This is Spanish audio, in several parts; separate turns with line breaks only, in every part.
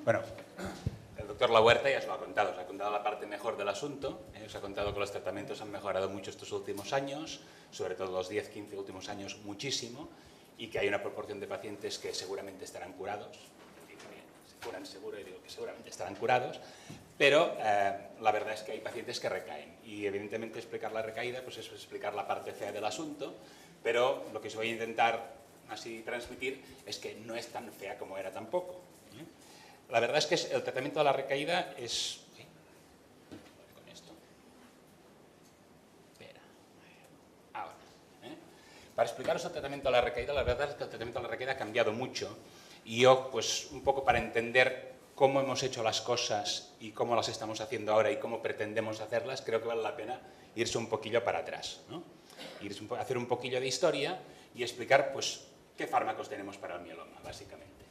Bueno, el doctor Lahuerta ya os lo ha contado, os ha contado la parte mejor del asunto, os ha contado que los tratamientos han mejorado mucho estos últimos años, sobre todo los 10-15 últimos años muchísimo, y que hay una proporción de pacientes que seguramente estarán curados, se curan seguro y digo que seguramente estarán curados, pero la verdad es que hay pacientes que recaen, y evidentemente explicar la recaída pues es explicar la parte fea del asunto, pero lo que os voy a intentar así transmitir es que no es tan fea como era tampoco. La verdad es que el tratamiento de la recaída es... ¿sí? Con esto. Espera. Ahora. Para explicaros el tratamiento de la recaída, la verdad es que el tratamiento de la recaída ha cambiado mucho y yo, pues, un poco para entender cómo hemos hecho las cosas y cómo las estamos haciendo ahora y cómo pretendemos hacerlas, creo que vale la pena irse un poquillo para atrás, ¿no? Hacer un poquillo de historia y explicar, pues, qué fármacos tenemos para el mieloma, básicamente.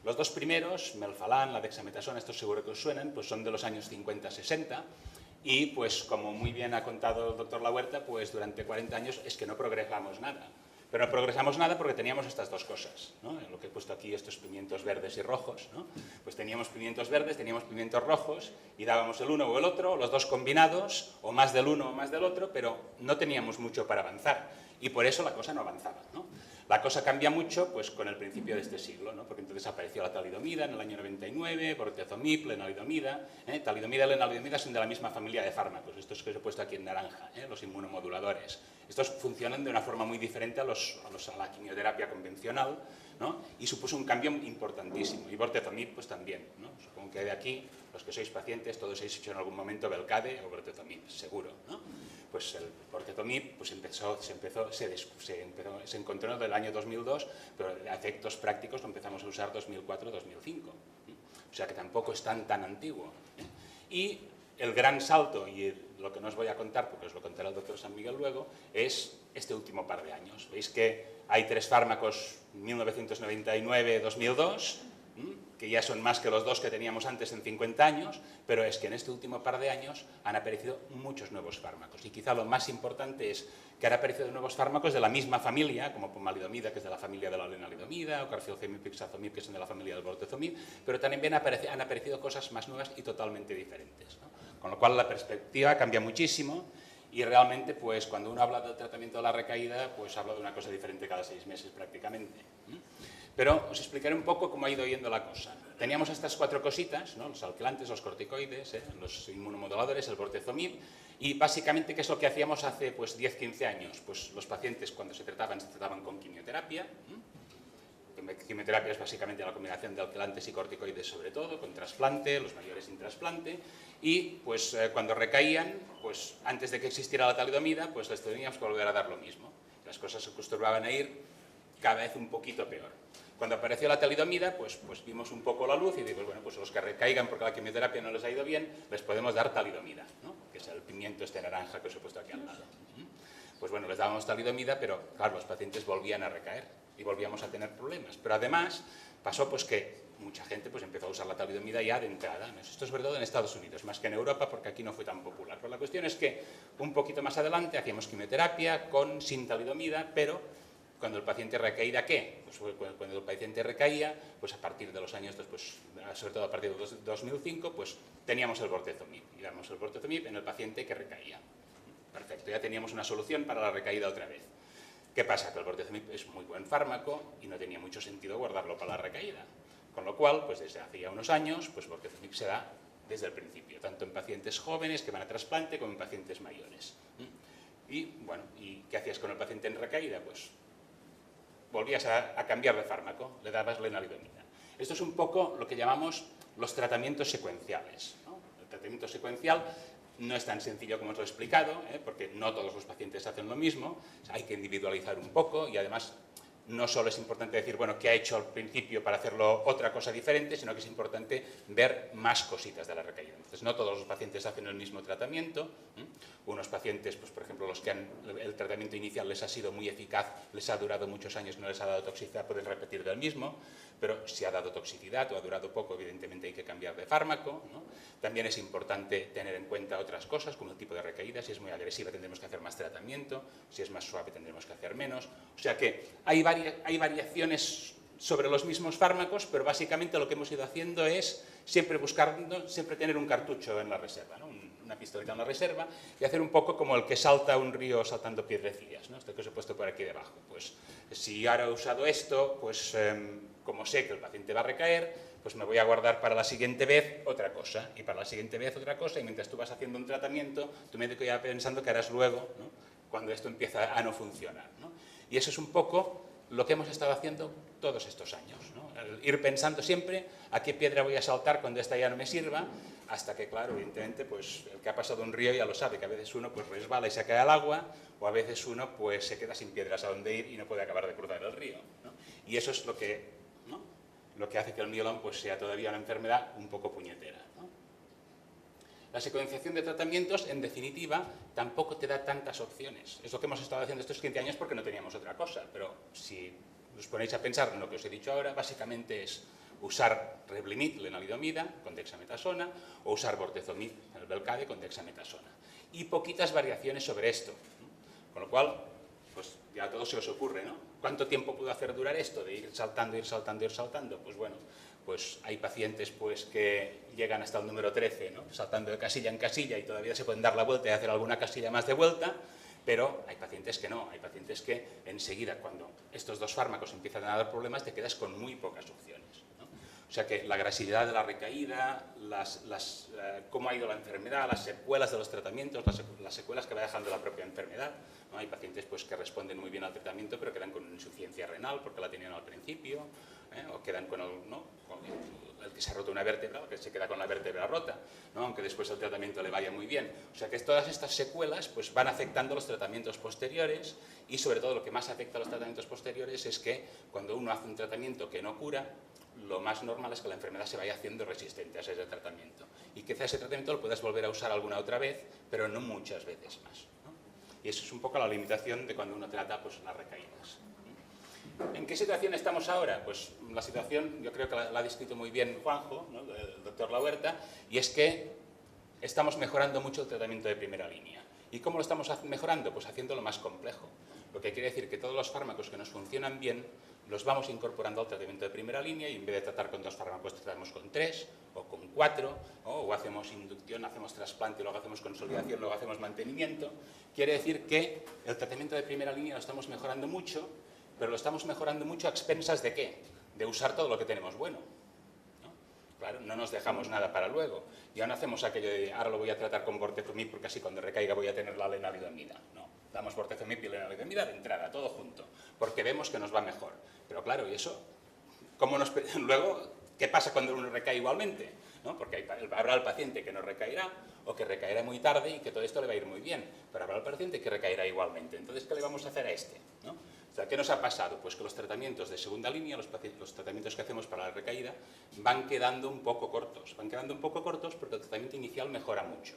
Los dos primeros, Melphalan, la dexametasona, estos seguro que os suenan, pues son de los años 50-60 y pues como muy bien ha contado el doctor Lahuerta, pues durante 40 años es que no progresamos nada. Pero no progresamos nada porque teníamos estas dos cosas, ¿no? Lo que he puesto aquí, estos pimientos verdes y rojos, ¿no? Pues teníamos pimientos verdes, teníamos pimientos rojos y dábamos el uno o el otro, los dos combinados, o más del uno o más del otro, pero no teníamos mucho para avanzar y por eso la cosa no avanzaba, ¿no? La cosa cambia mucho pues, con el principio de este siglo, ¿no? Porque entonces apareció la talidomida en el año 99, bortezomib, lenalidomida. Talidomida y lenalidomida son de la misma familia de fármacos, estos que os he puesto aquí en naranja, los inmunomoduladores. Estos funcionan de una forma muy diferente a la quimioterapia convencional, ¿no? Y supuso un cambio importantísimo. Y bortezomib pues también, ¿no? Supongo que de aquí, los que sois pacientes, todos habéis hecho en algún momento Belcade o bortezomib, seguro, ¿no? Pues el bortezomib pues se encontró en el año 2002, pero a efectos prácticos lo empezamos a usar 2004-2005. O sea que tampoco es tan antiguo. Y el gran salto, y lo que no os voy a contar, porque os lo contará el doctor San Miguel luego, es este último par de años. Veis que hay 3 fármacos 1999-2002, que ya son más que los 2 que teníamos antes en 50 años, pero es que en este último par de años han aparecido muchos nuevos fármacos. Y quizá lo más importante es que han aparecido nuevos fármacos de la misma familia, como pomalidomida, que es de la familia de la lenalidomida, o carfilzomib, pixazomib, que son de la familia del bortezomib, pero también han aparecido cosas más nuevas y totalmente diferentes, ¿no? Con lo cual la perspectiva cambia muchísimo y realmente pues cuando uno habla del tratamiento de la recaída, pues habla de una cosa diferente cada 6 meses prácticamente. Pero os explicaré un poco cómo ha ido yendo la cosa. Teníamos estas 4 cositas, ¿no? Los alquilantes, los corticoides, los inmunomoduladores, el bortezomib, y básicamente qué es lo que hacíamos hace pues, 10-15 años. Pues los pacientes cuando se trataban con quimioterapia. Quimioterapia es básicamente la combinación de alquilantes y corticoides sobre todo, con trasplante, los mayores sin trasplante, y pues cuando recaían, pues antes de que existiera la talidomida, pues les teníamos que volver a dar lo mismo. Las cosas se acostumbraban a ir cada vez un poquito peor. Cuando apareció la talidomida, pues vimos un poco la luz y digo, bueno, pues los que recaigan porque la quimioterapia no les ha ido bien, les podemos dar talidomida, ¿no? Que es el pimiento este naranja que os he puesto aquí al lado. Pues bueno, les dábamos talidomida, pero claro, los pacientes volvían a recaer y volvíamos a tener problemas. Pero además pasó pues que mucha gente pues empezó a usar la talidomida ya de entrada. Esto es verdad en Estados Unidos, más que en Europa, porque aquí no fue tan popular. Pero la cuestión es que un poquito más adelante hacíamos quimioterapia sin talidomida, pero cuando el paciente recaía, ¿qué? Pues cuando el paciente recaía, pues a partir de los años, pues, sobre todo a partir de 2005, pues teníamos el bortezomib. Y damos el bortezomib en el paciente que recaía. Perfecto, ya teníamos una solución para la recaída otra vez. ¿Qué pasa? Que el bortezomib es muy buen fármaco y no tenía mucho sentido guardarlo para la recaída. Con lo cual, pues desde hace ya unos años, pues bortezomib se da desde el principio, tanto en pacientes jóvenes que van a trasplante como en pacientes mayores. Y bueno, ¿y qué hacías con el paciente en recaída? Pues volvías a cambiar de fármaco, le dabas lenalidomida. Esto es un poco lo que llamamos los tratamientos secuenciales, ¿no? El tratamiento secuencial no es tan sencillo como os lo he explicado, porque no todos los pacientes hacen lo mismo, hay que individualizar un poco y además no solo es importante decir, bueno, qué ha hecho al principio para hacerlo otra cosa diferente, sino que es importante ver más cositas de la recaída. Entonces, no todos los pacientes hacen el mismo tratamiento. Unos pacientes, pues, por ejemplo, los que el tratamiento inicial les ha sido muy eficaz, les ha durado muchos años, no les ha dado toxicidad, pueden repetir del mismo, pero si ha dado toxicidad o ha durado poco, evidentemente hay que cambiar de fármaco, ¿no? También es importante tener en cuenta otras cosas, como el tipo de recaída. Si es muy agresiva tendremos que hacer más tratamiento, si es más suave tendremos que hacer menos. O sea que hay variaciones sobre los mismos fármacos, pero básicamente lo que hemos ido haciendo es siempre buscando, siempre tener un cartucho en la reserva, ¿no? Una pistolita en la reserva, y hacer un poco como el que salta un río saltando piedrecillas, ¿no? Esto que os he puesto por aquí debajo. Pues si ahora he usado esto, pues como sé que el paciente va a recaer, pues me voy a guardar para la siguiente vez otra cosa, y para la siguiente vez otra cosa, y mientras tú vas haciendo un tratamiento, tu médico ya va pensando que harás luego, ¿no? Cuando esto empieza a no funcionar, ¿no? Y eso es un poco lo que hemos estado haciendo todos estos años, ¿no? Ir pensando siempre a qué piedra voy a saltar cuando esta ya no me sirva, hasta que, claro, evidentemente, pues el que ha pasado un río ya lo sabe, que a veces uno pues resbala y se cae al agua, o a veces uno pues se queda sin piedras a dónde ir y no puede acabar de cruzar el río, ¿no? Y eso es lo que, ¿no? Lo que hace que el mieloma pues sea todavía una enfermedad un poco puñetera, ¿no? La secuenciación de tratamientos, en definitiva, tampoco te da tantas opciones. Es lo que hemos estado haciendo estos 15 años porque no teníamos otra cosa, pero si os ponéis a pensar en lo que os he dicho ahora, básicamente es usar Revlimid, lenalidomida, con dexametasona, o usar bortezomib, el Belcade, con dexametasona. Y poquitas variaciones sobre esto, ¿no? Con lo cual, pues ya a todos se os ocurre, ¿no? ¿Cuánto tiempo puedo hacer durar esto de ir saltando, ir saltando, ir saltando? Pues bueno, pues hay pacientes pues, que llegan hasta el número 13, ¿no? Saltando de casilla en casilla y todavía se pueden dar la vuelta y hacer alguna casilla más de vuelta, pero hay pacientes que no, hay pacientes que enseguida, cuando estos dos fármacos empiezan a dar problemas, te quedas con muy pocas opciones, ¿no? O sea que la agresividad de la recaída, cómo ha ido la enfermedad, las secuelas de los tratamientos, las secuelas que va dejando la propia enfermedad, ¿no? Hay pacientes pues, que responden muy bien al tratamiento, pero quedan con insuficiencia renal porque la tenían al principio, o quedan con el que se ha roto una vértebra, o que se queda con la vértebra rota, ¿no? Aunque después el tratamiento le vaya muy bien. O sea que todas estas secuelas pues, van afectando los tratamientos posteriores, y sobre todo lo que más afecta a los tratamientos posteriores es que cuando uno hace un tratamiento que no cura, lo más normal es que la enfermedad se vaya haciendo resistente a ese tratamiento, y quizá ese tratamiento lo puedas volver a usar alguna otra vez, pero no muchas veces más, ¿no? Y eso es un poco la limitación de cuando uno trata pues, las recaídas. ¿En qué situación estamos ahora? Pues la situación, yo creo que la ha descrito muy bien Juanjo, ¿no? El doctor Lahuerta, y es que estamos mejorando mucho el tratamiento de primera línea. ¿Y cómo lo estamos mejorando? Pues haciéndolo más complejo. Lo que quiere decir que todos los fármacos que nos funcionan bien los vamos incorporando al tratamiento de primera línea, y en vez de tratar con 2 fármacos, tratamos con 3 o con 4, o hacemos inducción, hacemos trasplante, luego hacemos consolidación, luego hacemos mantenimiento. Quiere decir que el tratamiento de primera línea lo estamos mejorando mucho, pero lo estamos mejorando mucho a expensas ¿de qué? De usar todo lo que tenemos bueno, ¿no? Claro, no nos dejamos nada para luego. Ya no hacemos aquello de ahora lo voy a tratar con bortezomib porque así cuando recaiga voy a tener la lenalidomida. No, damos bortezomib y lenalidomida de entrada, todo junto, porque vemos que nos va mejor. Pero claro, ¿y eso? Luego, ¿qué pasa cuando uno recae igualmente? ¿No? Porque habrá el paciente que no recaerá, o que recaerá muy tarde y que todo esto le va a ir muy bien, pero habrá el paciente que recaerá igualmente. Entonces, ¿qué le vamos a hacer a este? ¿No? O sea, ¿qué nos ha pasado? Pues que los tratamientos de segunda línea, los tratamientos que hacemos para la recaída, van quedando un poco cortos. Van quedando un poco cortos porque el tratamiento inicial mejora mucho.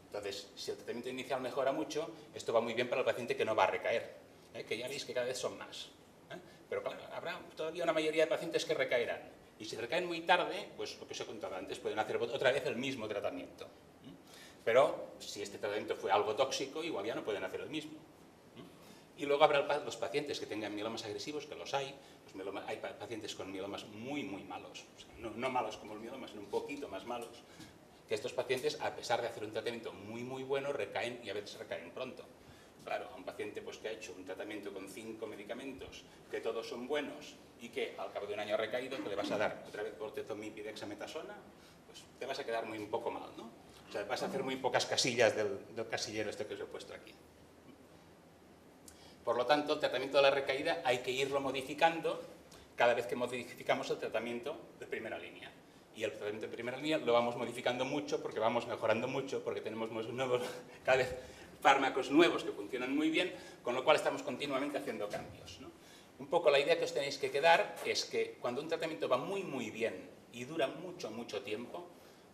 Entonces, si el tratamiento inicial mejora mucho, esto va muy bien para el paciente que no va a recaer, que ya veis que cada vez son más. Pero claro, habrá todavía una mayoría de pacientes que recaerán. Y si recaen muy tarde, pues lo que os he contado antes, pueden hacer otra vez el mismo tratamiento. Pero si este tratamiento fue algo tóxico, igual ya no pueden hacer el mismo. Y luego habrá los pacientes que tengan mielomas agresivos, que los hay. Hay pacientes con mielomas muy, muy malos. O sea, no malos como el mieloma, sino un poquito más malos. Que estos pacientes, a pesar de hacer un tratamiento muy, muy bueno, recaen, y a veces recaen pronto. Claro, a un paciente pues, que ha hecho un tratamiento con 5 medicamentos, que todos son buenos, y que al cabo de un año ha recaído, que le vas a dar otra vez bortezomib y dexametasona, pues te vas a quedar muy un poco mal, ¿no? O sea, vas a hacer muy pocas casillas del casillero este que os he puesto aquí. Por lo tanto, el tratamiento de la recaída hay que irlo modificando cada vez que modificamos el tratamiento de primera línea. Y el tratamiento de primera línea lo vamos modificando mucho porque vamos mejorando mucho, porque tenemos nuevos, cada vez fármacos nuevos que funcionan muy bien, con lo cual estamos continuamente haciendo cambios, ¿no? Un poco la idea que os tenéis que quedar es que cuando un tratamiento va muy, muy bien y dura mucho, mucho tiempo,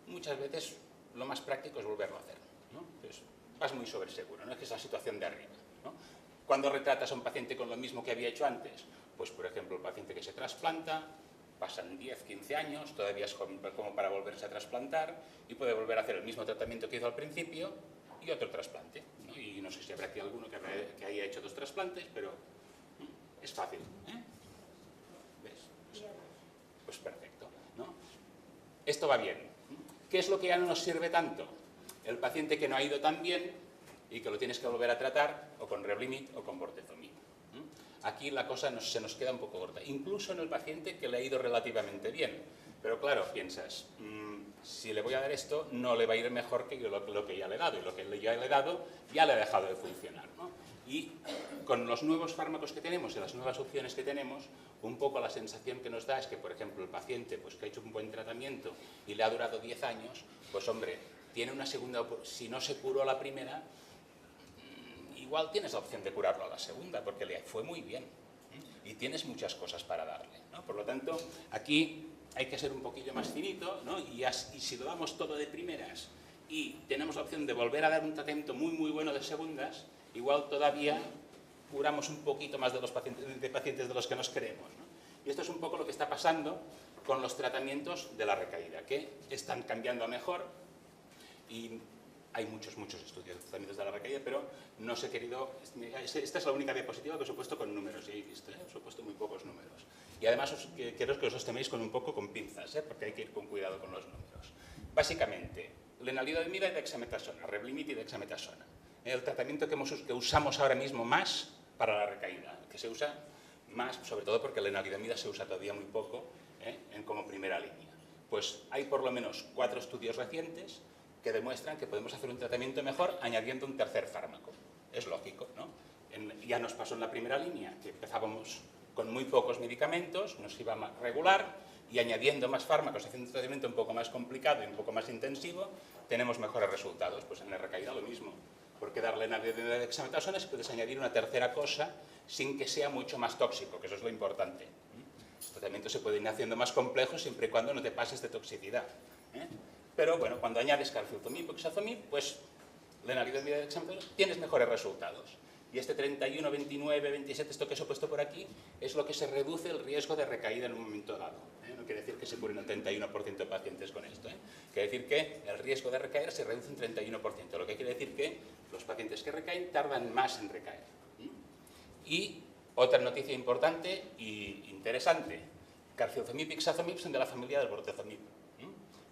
muchas veces lo más práctico es volverlo a hacer, ¿no? Entonces, vas muy sobre seguro, ¿no? Es que es la situación de arriba, ¿no? Cuando retratas a un paciente con lo mismo que había hecho antes, pues por ejemplo el paciente que se trasplanta, pasan 10, 15 años, todavía es joven como para volverse a trasplantar y puede volver a hacer el mismo tratamiento que hizo al principio y otro trasplante, ¿no? Y no sé si habrá aquí alguno que haya hecho 2 trasplantes, pero es fácil, ¿eh? ¿Ves? esto va bien. ¿Qué es lo que ya no nos sirve tanto? El paciente que no ha ido tan bien y que lo tienes que volver a tratar o con Revlimid o con bortezomib. Aquí la cosa se nos queda un poco corta, incluso en el paciente que le ha ido relativamente bien. Pero claro, piensas, si le voy a dar esto, no le va a ir mejor que lo que ya le he dado, y lo que ya le he dado ya le ha dejado de funcionar, ¿no? Y con los nuevos fármacos que tenemos y las nuevas opciones que tenemos, un poco la sensación que nos da es que, por ejemplo, el paciente pues, que ha hecho un buen tratamiento y le ha durado 10 años, pues hombre, tiene una segunda, si no se curó la primera, igual tienes la opción de curarlo a la segunda, porque le fue muy bien, y tienes muchas cosas para darle, ¿no? Por lo tanto, aquí hay que ser un poquillo más finito, ¿no? Y si lo damos todo de primeras y tenemos la opción de volver a dar un tratamiento muy, muy bueno de segundas, igual todavía curamos un poquito más de los pacientes de los que nos queremos, ¿no? Y esto es un poco lo que está pasando con los tratamientos de la recaída, que están cambiando a mejor, y hay muchos estudios de tratamientos de la recaída, pero no os he querido... Esta es la única diapositiva que os he puesto con números, y visto, os he puesto muy pocos números. Y además quiero que os sostenéis con un poco con pinzas, porque hay que ir con cuidado con los números. Básicamente, lenalidomida y dexametasona, Revlimid y dexametasona. El tratamiento que usamos ahora mismo más para la recaída, que se usa más, sobre todo porque la lenalidomida se usa todavía muy poco como primera línea. Pues hay por lo menos 4 estudios recientes que demuestran que podemos hacer un tratamiento mejor añadiendo un tercer fármaco. Es lógico, ¿no? Ya nos pasó en la primera línea, que empezábamos con muy pocos medicamentos, nos iba más regular, y añadiendo más fármacos, haciendo un tratamiento un poco más complicado y un poco más intensivo, tenemos mejores resultados. Pues en la recaída lo mismo. Porque darle lenalidomida y dexametasona si puedes añadir una tercera cosa sin que sea mucho más tóxico, que eso es lo importante. Los tratamientos se pueden ir haciendo más complejos siempre y cuando no te pases de toxicidad. Pero bueno, cuando añades carfilzomib o ixazomib, pues lenalidomida y dexametasona tienes mejores resultados. Y este 31, 29, 27, esto que os he puesto por aquí, es lo que se reduce el riesgo de recaída en un momento dado. No quiere decir que se curen un 31% de pacientes con esto. Quiere decir que el riesgo de recaer se reduce un 31%, lo que quiere decir que los pacientes que recaen tardan más en recaer. Y otra noticia importante e interesante, carfilzomib y ixazomib son de la familia del bortezomib.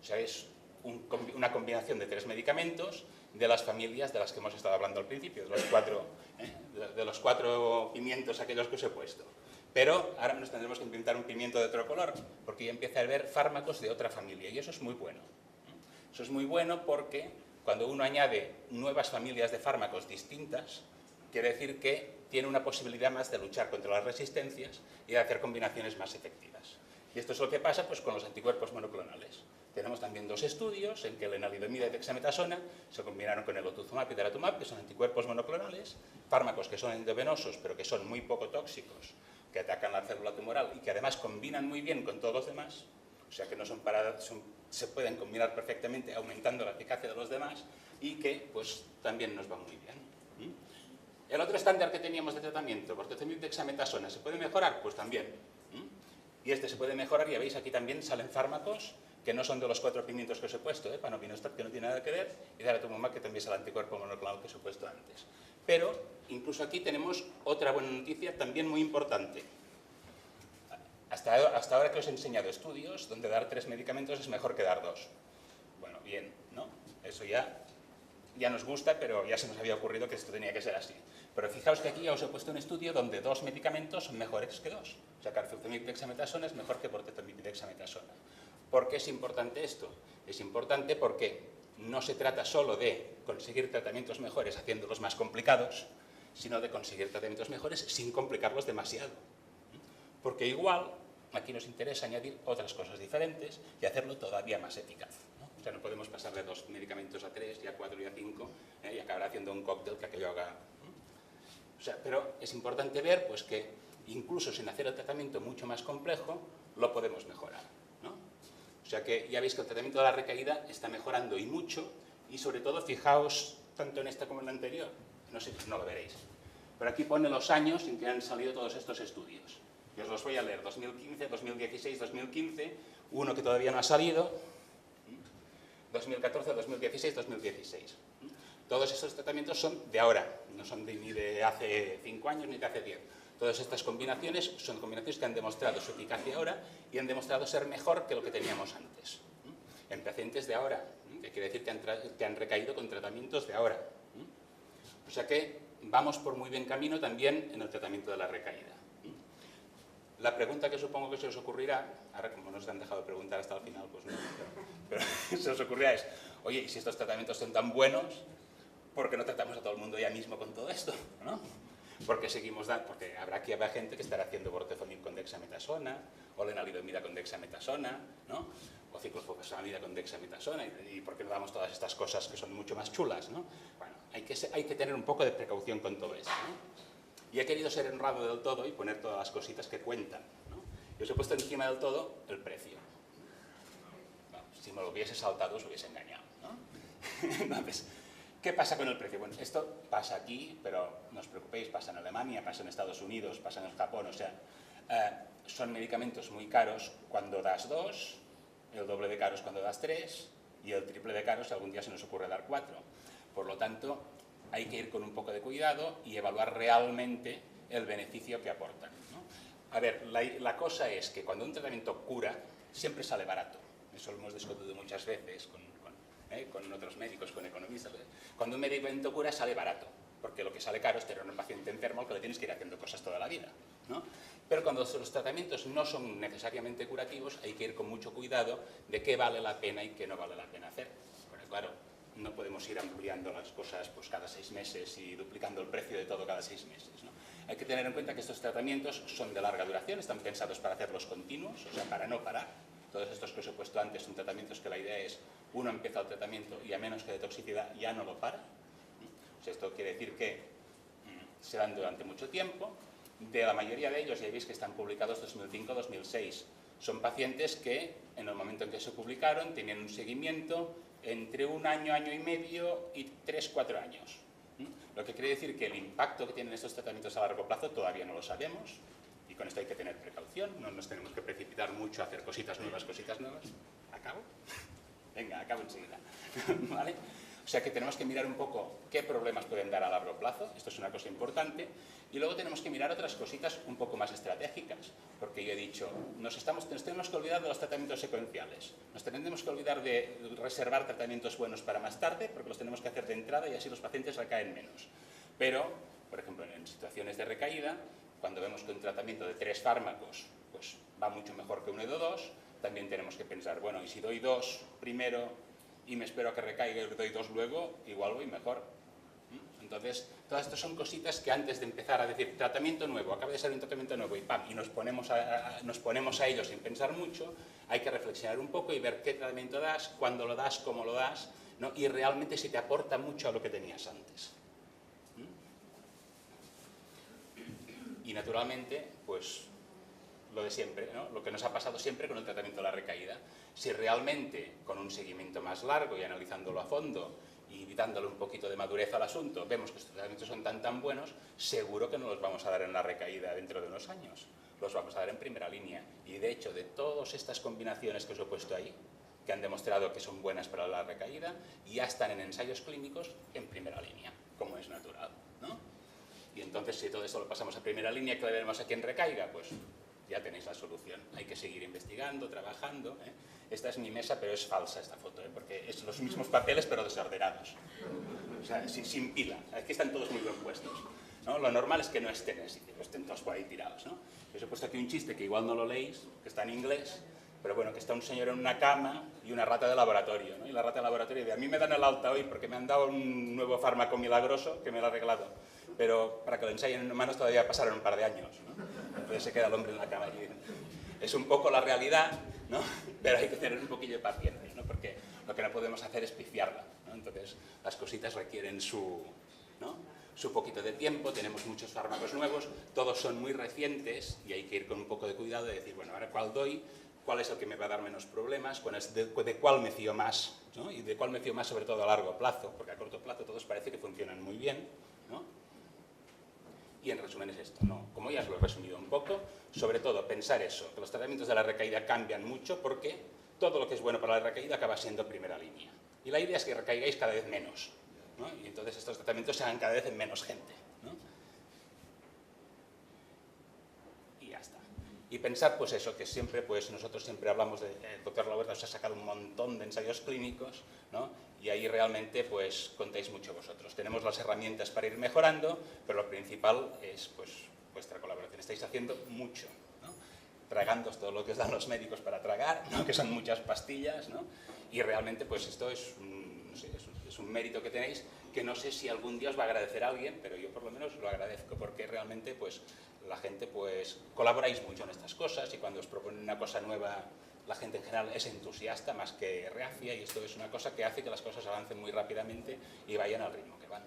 O sea, es una combinación de 3 medicamentos de las familias de las que hemos estado hablando al principio, de los 4 pimientos aquellos que os he puesto. Pero ahora nos tendremos que inventar un pimiento de otro color, porque ya empieza a haber fármacos de otra familia, y eso es muy bueno. Eso es muy bueno porque cuando uno añade nuevas familias de fármacos distintas, quiere decir que tiene una posibilidad más de luchar contra las resistencias y de hacer combinaciones más efectivas. Y esto es lo que pasa pues, con los anticuerpos monoclonales. Tenemos también 2 estudios en que lenalidomida y dexametasona se combinaron con el otuzumab y daratumab, que son anticuerpos monoclonales, fármacos que son endovenosos pero que son muy poco tóxicos, que atacan la célula tumoral y que además combinan muy bien con todos los demás, o sea que no son se pueden combinar perfectamente aumentando la eficacia de los demás y que pues también nos va muy bien. El otro estándar que teníamos de tratamiento, bortezomib y dexametasona, ¿se puede mejorar? Pues también. Y este se puede mejorar, y ya veis aquí también salen fármacos que no son de los 4 pimientos que os he puesto, panovinostat, que no tiene nada que ver, y daratumumab, que también es el anticuerpo monoclonal que os he puesto antes. Pero incluso aquí tenemos otra buena noticia también muy importante. Hasta ahora que os he enseñado estudios donde dar 3 medicamentos es mejor que dar 2. Bueno, bien, ¿no? Eso ya nos gusta, pero ya se nos había ocurrido que esto tenía que ser así. Pero fijaos que aquí ya os he puesto un estudio donde 2 medicamentos son mejores que 2. O sea, carfilzomib y dexametasona es mejor que bortezomib y dexametasona. ¿Por qué es importante esto? Es importante porque no se trata solo de conseguir tratamientos mejores haciéndolos más complicados, sino de conseguir tratamientos mejores sin complicarlos demasiado. Porque igual aquí nos interesa añadir otras cosas diferentes y hacerlo todavía más eficaz. O sea, no podemos pasar de 2 medicamentos a 3, y a 4 y a 5, y acabar haciendo un cóctel que aquello haga... O sea, pero es importante ver pues, que incluso sin hacer el tratamiento mucho más complejo, lo podemos mejorar, ¿no? O sea que ya veis que el tratamiento de la recaída está mejorando y mucho, y sobre todo, fijaos, tanto en esta como en la anterior, no sé, no lo veréis, pero aquí pone los años en que han salido todos estos estudios. Y os los voy a leer, 2015, 2016, 2015, uno que todavía no ha salido, 2014, 2016, 2016. Todos estos tratamientos son de ahora, no son ni de hace 5 años ni de hace 10. Todas estas combinaciones son combinaciones que han demostrado su eficacia ahora y han demostrado ser mejor que lo que teníamos antes. en pacientes de ahora, que quiere decir que han recaído con tratamientos de ahora. O sea que vamos por muy bien camino también en el tratamiento de la recaída. La pregunta que supongo que se os ocurrirá, ahora como no os han dejado preguntar hasta el final, pues no, pero se os ocurrirá es, oye, y si estos tratamientos son tan buenos, ¿por qué no tratamos a todo el mundo ya mismo con todo esto? ¿No? Porque habrá gente que estará haciendo bortezomib con dexametasona, o lenalidomida con dexametasona, ¿no? O ciclofosfamida con dexametasona, y ¿por qué no damos todas estas cosas que son mucho más chulas, ¿no? Bueno, hay que tener un poco de precaución con todo eso, ¿no? Y he querido ser honrado del todo y poner todas las cositas que cuentan, ¿no? Y os he puesto encima del todo el precio. Bueno, si me lo hubiese saltado os hubiese engañado, ¿no? Entonces, ¿qué pasa con el precio? Bueno, esto pasa aquí, pero no os preocupéis, pasa en Alemania, pasa en Estados Unidos, pasa en Japón, o sea, son medicamentos muy caros cuando das 2, el doble de caros cuando das 3 y el triple de caros si algún día se nos ocurre dar 4. Por lo tanto, hay que ir con un poco de cuidado y evaluar realmente el beneficio que aportan, ¿no? A ver, la cosa es que cuando un tratamiento cura, siempre sale barato. Eso lo hemos discutido muchas veces con otros médicos, con economistas. Cuando un medicamento cura, sale barato, porque lo que sale caro es tener un paciente enfermo al que le tienes que ir haciendo cosas toda la vida, ¿no? Pero cuando los tratamientos no son necesariamente curativos, hay que ir con mucho cuidado de qué vale la pena y qué no vale la pena hacer. Porque claro, no podemos ir ampliando las cosas pues, cada 6 meses y duplicando el precio de todo cada 6 meses, ¿no? Hay que tener en cuenta que estos tratamientos son de larga duración, están pensados para hacerlos continuos, o sea, para no parar. Todos estos que os he puesto antes son tratamientos que la idea es, uno empieza el tratamiento y a menos que de toxicidad ya no lo para. O sea, esto quiere decir que se dan durante mucho tiempo. De la mayoría de ellos, ya veis que están publicados 2005-2006. Son pacientes que, en el momento en que se publicaron, tenían un seguimiento entre 1 año, año y medio y 3-4 años. Lo que quiere decir que el impacto que tienen estos tratamientos a largo plazo todavía no lo sabemos, y con esto hay que tener precaución, no nos tenemos que precipitar mucho a hacer cositas nuevas. ¿Acabo? Venga, acabo enseguida. ¿Vale? O sea que tenemos que mirar un poco qué problemas pueden dar a largo plazo, esto es una cosa importante, y luego tenemos que mirar otras cositas un poco más estratégicas, porque yo he dicho, nos tenemos que olvidar de los tratamientos secuenciales, nos tenemos que olvidar de reservar tratamientos buenos para más tarde, porque los tenemos que hacer de entrada y así los pacientes recaen menos. Pero, por ejemplo, en situaciones de recaída, cuando vemos que un tratamiento de 3 fármacos pues, va mucho mejor que uno de 2, también tenemos que pensar, bueno, y si doy 2 primero y me espero a que recaiga y le doy 2 luego, igual voy mejor. Entonces, todas estas son cositas que antes de empezar a decir tratamiento nuevo, acaba de ser un tratamiento nuevo y ¡pam! Y nos ponemos a ello sin pensar mucho, hay que reflexionar un poco y ver qué tratamiento das, cuándo lo das, cómo lo das, ¿no? Y realmente si te aporta mucho a lo que tenías antes. Y naturalmente, pues lo de siempre, ¿no? Lo que nos ha pasado siempre con el tratamiento de la recaída. Si realmente con un seguimiento más largo y analizándolo a fondo y dándole un poquito de madurez al asunto, vemos que estos tratamientos son tan buenos, seguro que no los vamos a dar en la recaída dentro de unos años. Los vamos a dar en primera línea. Y de hecho, de todas estas combinaciones que os he puesto ahí, que han demostrado que son buenas para la recaída, ya están en ensayos clínicos en primera línea, como es natural, ¿no? Y entonces, si todo esto lo pasamos a primera línea, ¿qué le veremos a quien recaiga? Pues ya tenéis la solución. Hay que seguir investigando, trabajando, ¿eh? Esta es mi mesa, pero es falsa esta foto, ¿eh? Porque es los mismos papeles, pero desordenados. O sea, sin pila. Aquí están todos muy bien puestos, ¿no? Lo normal es que no estén así, que estén todos por ahí tirados, ¿no? Os he puesto aquí un chiste que igual no lo leéis, que está en inglés, pero bueno, que está un señor en una cama y una rata de laboratorio, ¿no? Y la rata de laboratorio dice, a mí me dan el alta hoy porque me han dado un nuevo fármaco milagroso que me lo ha arreglado, pero para que lo ensayen en humanos todavía pasaron un par de años, ¿no? Entonces se queda el hombre en la cama y es un poco la realidad, ¿no? Pero hay que tener un poquillo de paciencia, ¿no? Porque lo que no podemos hacer es pifiarla, ¿no? Entonces las cositas requieren su poquito de tiempo, tenemos muchos fármacos nuevos, todos son muy recientes y hay que ir con un poco de cuidado de decir, bueno, ahora cuál doy, cuál es el que me va a dar menos problemas, de cuál me fío más, ¿no? Y de cuál me fío más sobre todo a largo plazo, porque a corto plazo todos parece que funcionan muy bien, ¿no? Y en resumen es esto, ¿no? Como ya os lo he resumido un poco, sobre todo pensar eso, que los tratamientos de la recaída cambian mucho porque todo lo que es bueno para la recaída acaba siendo primera línea. Y la idea es que recaigáis cada vez menos, ¿no? Y entonces estos tratamientos se hagan cada vez en menos gente, ¿no? Y ya está. Y pensar, pues eso, que siempre, pues nosotros siempre hablamos el doctor Lauber os ha sacado un montón de ensayos clínicos, ¿no? Y ahí realmente, pues, contáis mucho vosotros. Tenemos las herramientas para ir mejorando, pero lo principal es, pues, vuestra colaboración. Estáis haciendo mucho, ¿no? Tragándoos todo lo que os dan los médicos para tragar, ¿no? Que son muchas pastillas, ¿no? Y realmente, pues, esto es no sé, es un mérito que tenéis, que no sé si algún día os va a agradecer a alguien, pero yo por lo menos lo agradezco, porque realmente, pues, la gente, pues, colaboráis mucho en estas cosas y cuando os proponen una cosa nueva, la gente en general es entusiasta más que reacia y esto es una cosa que hace que las cosas avancen muy rápidamente y vayan al ritmo que van.